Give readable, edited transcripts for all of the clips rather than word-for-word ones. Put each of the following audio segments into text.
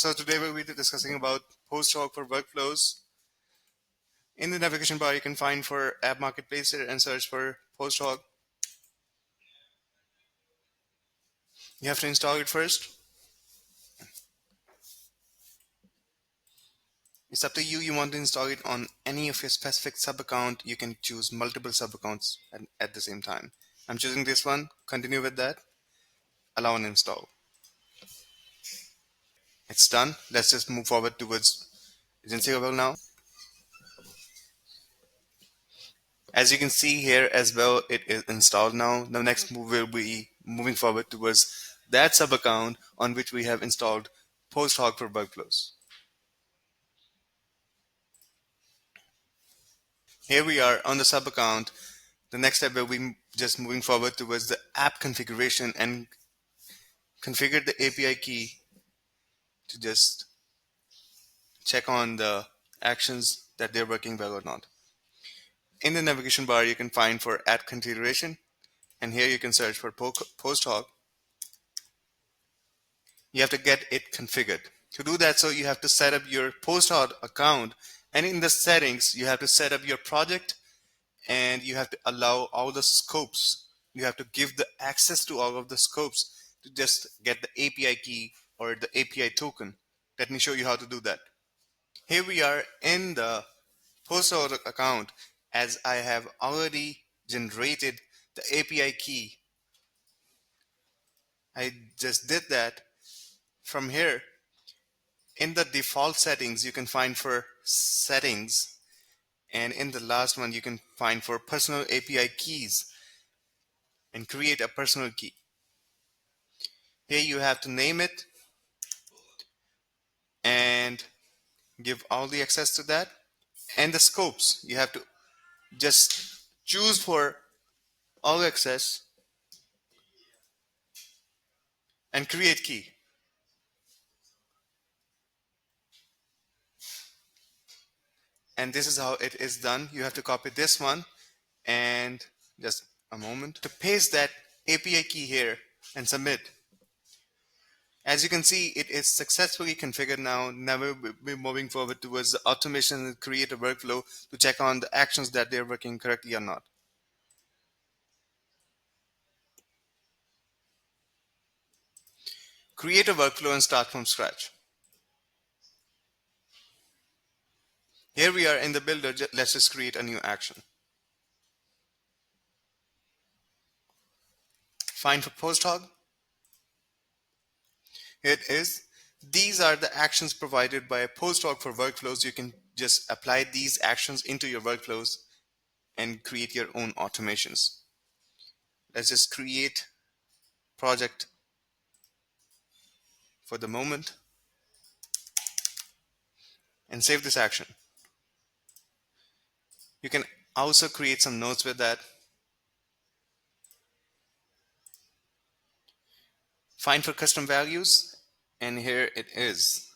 So today we'll be discussing about Post-Hoc for workflows. In the navigation bar, you can find for AppMarketPlacer and search for Post-Hoc. You have to install it first. It's up to you. You want to install it on any of your specific sub-account. You can choose multiple sub-accounts at the same time. I'm choosing this one. Continue with that. Allow and install. It's done. Let's just move forward towards agency level now. As you can see here as well, it is installed now. The next move will be moving forward towards that sub account on which we have installed Posthog for workflows. Here we are on the sub account. The next step will be just moving forward towards the app configuration and configure the API key to just check on the actions that they're working well or not. In the navigation bar, you can find for app configuration, and here you can search for Posthog. You have to get it configured. To do that, so you have to set up your Posthog account, and in the settings, you have to set up your project, and you have to allow all the scopes. You have to give the access to all of the scopes to just get the API key or the API token. Let me show you how to do that. Here we are in the Posthog account, as I have already generated the API key. I just did that. From here, in the default settings, you can find for settings, and in the last one, you can find for personal API keys and create a personal key. Here you have to name it and give all the access to that. And the scopes, you have to just choose for all access and create key. And this is how it is done. You have to copy this one and just a moment to paste that API key here and submit. As you can see, it is successfully configured now. Now we'll be moving forward towards the automation and create a workflow to check on the actions that they're working correctly or not. Create a workflow and start from scratch. Here we are in the builder. Let's just create a new action. Find for Posthog. Here it is. These are the actions provided by Posthog for workflows. You can just apply these actions into your workflows and create your own automations. Let's just create project for the moment and save this action. You can also create some notes with that. Find for custom values, and here it is.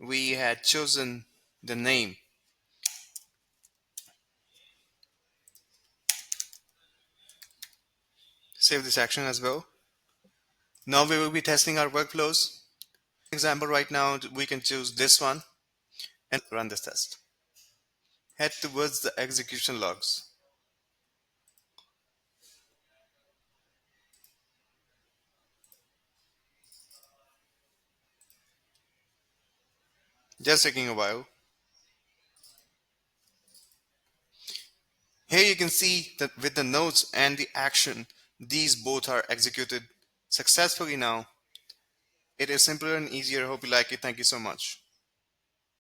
We had chosen the name. Save this action as well. Now we will be testing our workflows. Example right now, we can choose this one and run this test. Head towards the execution logs. Just taking a while. Here you can see that with the notes and the action, these both are executed successfully now. It is simpler and easier. Hope you like it. Thank you so much.